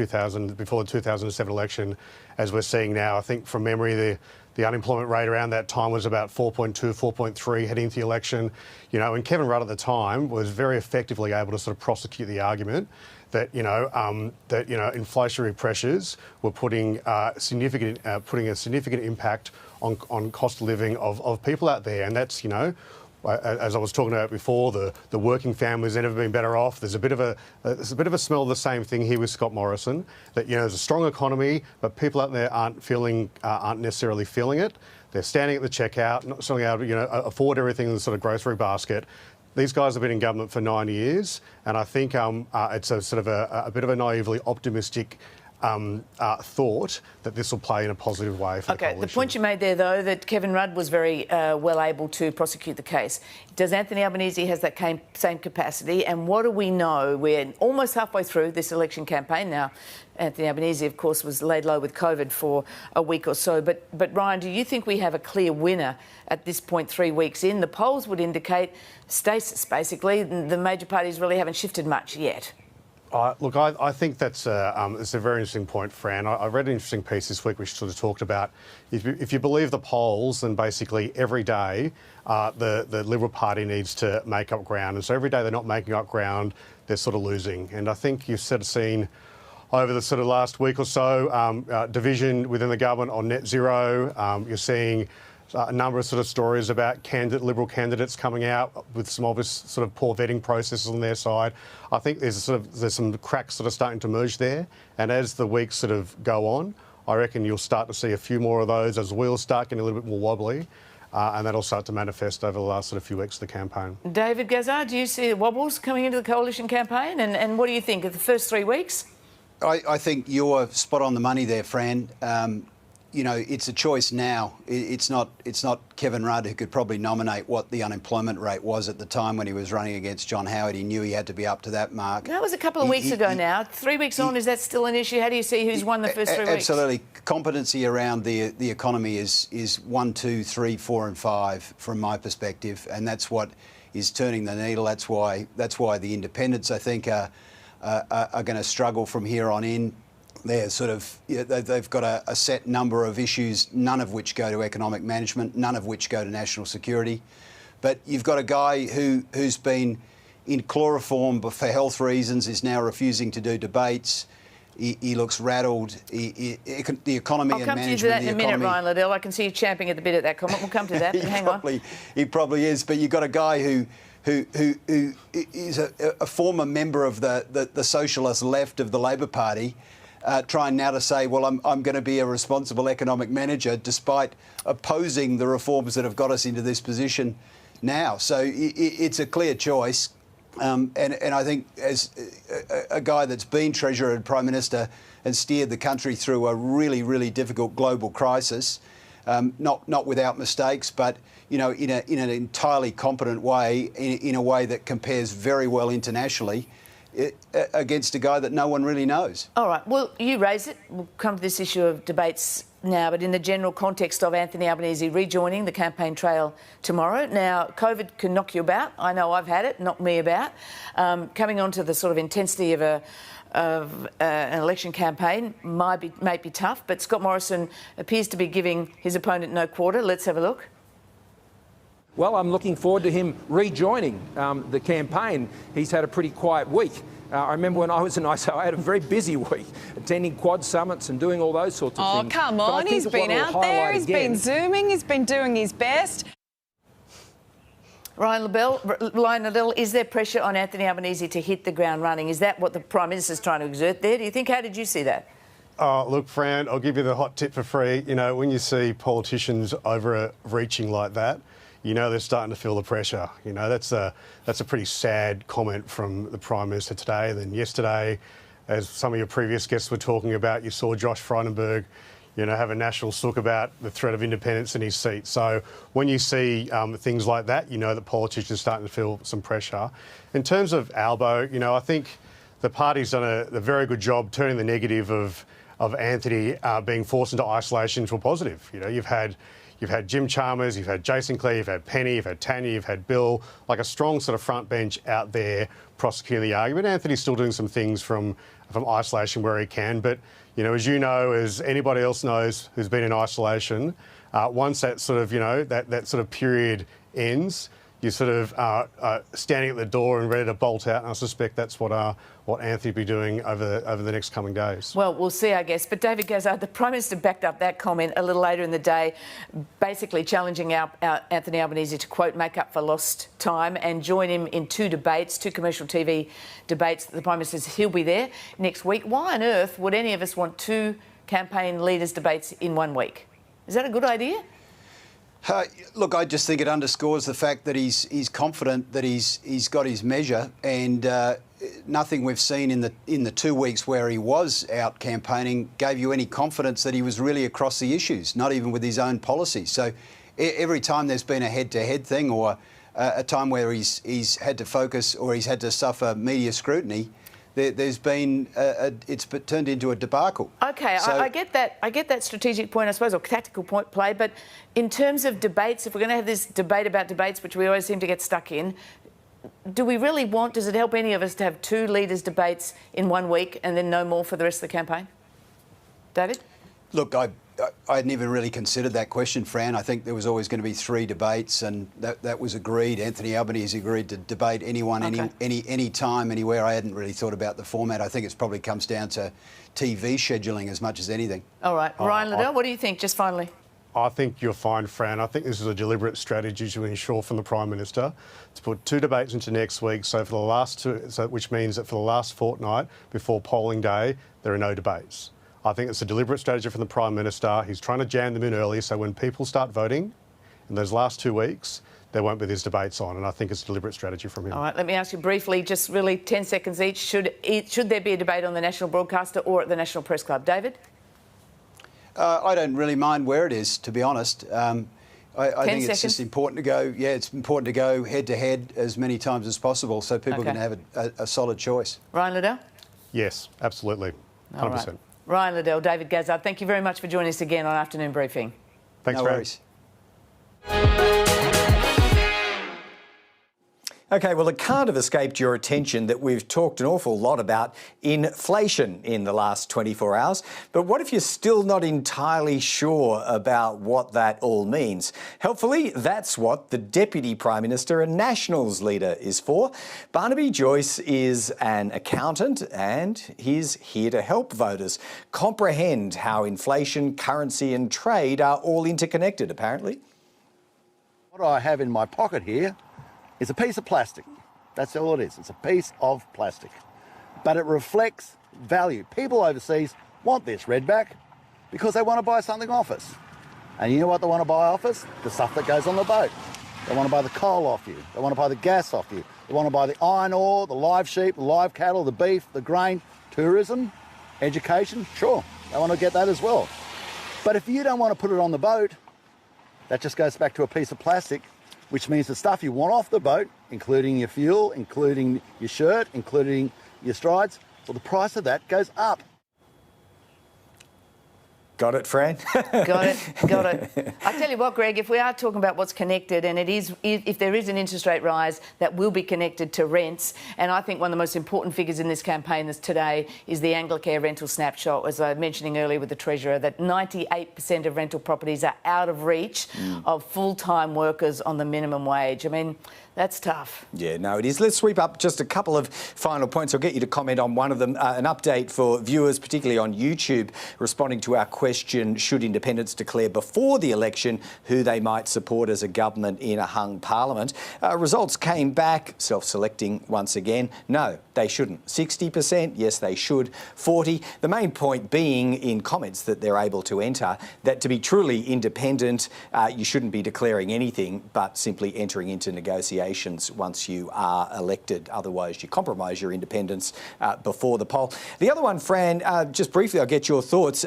before the 2007 election, as we're seeing now. I think from memory, the unemployment rate around that time was about 4.2, 4.3 heading into the election. And Kevin Rudd at the time was very effectively able to sort of prosecute the argument that inflationary pressures were putting a significant impact on cost of living of people out there, and that's as I was talking about before, the working families have never been better off. There's a bit of a smell of the same thing here with Scott Morrison. That there's a strong economy, but people out there aren't necessarily feeling it. They're standing at the checkout, not selling out, afford everything in the sort of grocery basket. These guys have been in government for 9 years, and I think it's a sort of a bit of a naively optimistic thought that this will play in a positive way for the coalition. The point you made there, though, that Kevin Rudd was very well able to prosecute the case. Does Anthony Albanese have that same capacity? And what do we know? We're almost halfway through this election campaign now. Anthony Albanese, of course, was laid low with COVID for a week or so. But Ryan, do you think we have a clear winner at this point, 3 weeks in? The polls would indicate stasis, basically. The major parties really haven't shifted much yet. Look, I think it's a very interesting point, Fran. I read an interesting piece this week which sort of talked about if you believe the polls, then basically every day the Liberal Party needs to make up ground. And so every day they're not making up ground, they're sort of losing. And I think you've sort of seen over the sort of last week or so division within the government on net zero. You're seeing a number of sort of stories about Liberal candidates coming out with some obvious sort of poor vetting processes on their side. I think there's some cracks sort of starting to emerge there, and as the weeks sort of go on, I reckon you'll start to see a few more of those as wheels start getting a little bit more wobbly, and that'll start to manifest over the last sort of few weeks of the campaign. David Gazzard, do you see wobbles coming into the coalition campaign, and what do you think of the first 3 weeks? I think you're spot on the money there, Fran. you know, it's a choice now. It's not Kevin Rudd, who could probably nominate what the unemployment rate was at the time when he was running against John Howard. He knew he had to be up to that mark. That was a couple of weeks ago now. 3 weeks on, is that still an issue? How do you see who's won the first 3 weeks? Absolutely. Competency around the economy is 1, 2, 3, 4 and 5 from my perspective, and that's what is turning the needle. That's why the independents, I think, are going to struggle from here on in. They're sort of, they've got a set number of issues, none of which go to economic management, none of which go to national security. But you've got a guy who's been in chloroform but for health reasons, is now refusing to do debates. He looks rattled. The economy and management. I'll come to you to that in a minute, Ryan Liddell. I can see you champing at the bit at that comment. We'll come to that. Hang on. He probably is. But you've got a guy who is a former member of the socialist left of the Labor Party, trying now to say, well, I'm going to be a responsible economic manager, despite opposing the reforms that have got us into this position now. So it's a clear choice. And I think as a guy that's been Treasurer and Prime Minister and steered the country through a really, really difficult global crisis, not without mistakes, but in an entirely competent way, in a way that compares very well internationally, against a guy that no one really knows. All right. Well, you raise it. We'll come to this issue of debates now, but in the general context of Anthony Albanese rejoining the campaign trail tomorrow. Now, COVID can knock you about. I know I've had it, knocked me about. Coming on to the sort of intensity of an election campaign might be tough, but Scott Morrison appears to be giving his opponent no quarter. Let's have a look. Well, I'm looking forward to him rejoining the campaign. He's had a pretty quiet week. I remember when I was in ISO, I had a very busy week, attending Quad summits and doing all those sorts of things. Oh, come on, he's been out there, he's been Zooming, he's been doing his best. Ryan Liddell, is there pressure on Anthony Albanese to hit the ground running? Is that what the Prime Minister's trying to exert there, do you think? How did you see that? Look, Fran, I'll give you the hot tip for free. You know, when you see politicians overreaching like that, you know they're starting to feel the pressure. You know, that's a pretty sad comment from the Prime Minister today. Then yesterday, as some of your previous guests were talking about, you saw Josh Frydenberg, have a national sook about the threat of independence in his seat. So when you see things like that, you know that politicians are starting to feel some pressure. In terms of Albo, I think the party's done a very good job turning the negative of Anthony being forced into isolation to a positive. You've had Jim Chalmers, you've had Jason Clare, you've had Penny, you've had Tanya, you've had Bill, like a strong sort of front bench out there prosecuting the argument. Anthony's still doing some things from isolation where he can, but as anybody else knows who's been in isolation, once that sort of that sort of period ends, you're sort of standing at the door and ready to bolt out, and I suspect that's what Anthony will be doing over the next coming days. Well, we'll see, I guess. But David Gazzard, the Prime Minister backed up that comment a little later in the day, basically challenging Anthony Albanese to, quote, make up for lost time and join him in two commercial TV debates. The Prime Minister says he'll be there next week. Why on earth would any of us want two campaign leaders' debates in 1 week? Is that a good idea? Look, I just think it underscores the fact that he's confident that he's got his measure, and nothing we've seen in the 2 weeks where he was out campaigning gave you any confidence that he was really across the issues, not even with his own policies. So every time there's been a head-to-head thing or a time where he's had to focus or he's had to suffer media scrutiny, there's been it's turned into a debacle. Okay, so, I get that strategic point, I suppose, or tactical point play. But in terms of debates, if we're going to have this debate about debates, which we always seem to get stuck in, do we really want? Does it help any of us to have two leaders' debates in 1 week and then no more for the rest of the campaign? David? Look, I'd never really considered that question, Fran. I think there was always going to be 3 debates, and that was agreed. Anthony Albanese agreed to debate anyone, any time, anywhere. I hadn't really thought about the format. I think it probably comes down to TV scheduling as much as anything. All right. Ryan Liddell, what do you think, just finally? I think you're fine, Fran. I think this is a deliberate strategy to ensure from the Prime Minister to put 2 debates into next week, which means that for the last fortnight before polling day, there are no debates. I think it's a deliberate strategy from the Prime Minister. He's trying to jam them in early so when people start voting in those last 2 weeks, there won't be these debates on, and I think it's a deliberate strategy from him. All right, let me ask you briefly, just really 10 seconds each. Should there be a debate on the national broadcaster or at the National Press Club? David? I don't really mind where it is, to be honest. I think it's just important to go. Yeah, it's important to go head to head as many times as possible, so people can have a solid choice. Ryan Liddell? Yes, absolutely, 100%. All right. Ryan Liddell, David Gazzard, thank you very much for joining us again on Afternoon Briefing. Thanks, no worries. OK, well, it can't have escaped your attention that we've talked an awful lot about inflation in the last 24 hours. But what if you're still not entirely sure about what that all means? Helpfully, that's what the Deputy Prime Minister and Nationals leader is for. Barnaby Joyce is an accountant and he's here to help voters comprehend how inflation, currency and trade are all interconnected, apparently. What I have in my pocket here is a piece of plastic. That's all it is. It's a piece of plastic. But it reflects value. People overseas want this redback because they want to buy something off us. And you know what they want to buy off us? The stuff that goes on the boat. They want to buy the coal off you. They want to buy the gas off you. They want to buy the iron ore, the live sheep, the live cattle, the beef, the grain, tourism, education. Sure, they want to get that as well. But if you don't want to put it on the boat, that just goes back to a piece of plastic, which means the stuff you want off the boat, including your fuel, including your shirt, including your strides, well, the price of that goes up. Got it, Fran? Got it. I tell you what, Greg, if we are talking about what's connected, and it is, if there is an interest rate rise, that will be connected to rents. And I think one of the most important figures in this campaign this today is the Anglicare rental snapshot, as I was mentioning earlier with the Treasurer, that 98% of rental properties are out of reach of full-time workers on the minimum wage. I mean, that's tough. Yeah, no, it is. Let's sweep up just a couple of final points. I'll get you to comment on one of them. An update for viewers, particularly on YouTube, responding to our question, should independents declare before the election who they might support as a government in a hung parliament? Results came back, self-selecting once again. No, they shouldn't. 60%, yes, they should. 40%. The main point being in comments that they're able to enter that to be truly independent, you shouldn't be declaring anything but simply entering into negotiations once you are elected. Otherwise, you compromise your independence before the poll. The other one, Fran, just briefly, I'll get your thoughts.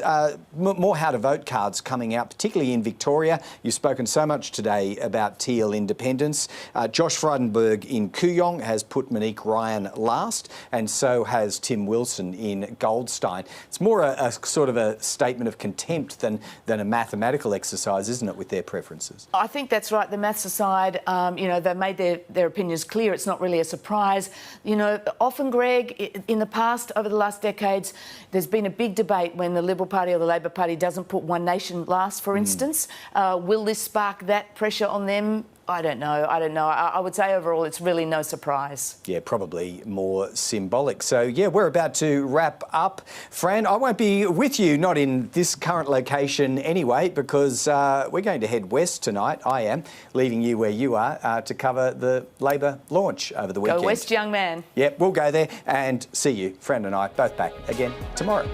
More how to vote cards coming out, particularly in Victoria. You've spoken so much today about Teal independence. Josh Frydenberg in Kooyong has put Monique Ryan last, and so has Tim Wilson in Goldstein. It's more a sort of a statement of contempt than a mathematical exercise, isn't it, with their preferences? I think that's right. The maths aside, you know, they made their opinions clear. It's not really a surprise. You know, often, Greg, in the past, over the last decades, there's been a big debate when the Liberal Party or the Labor Party doesn't put One Nation last, for instance. Will this spark that pressure on them? I don't know. I would say overall it's really no surprise. Yeah, probably more symbolic. So, yeah, we're about to wrap up. Fran, I won't be with you, not in this current location anyway, because we're going to head west tonight. I am, leaving you where you are to cover the Labor launch over the weekend. Go west, young man. Yep, we'll go there and see you, Fran and I, both back again tomorrow.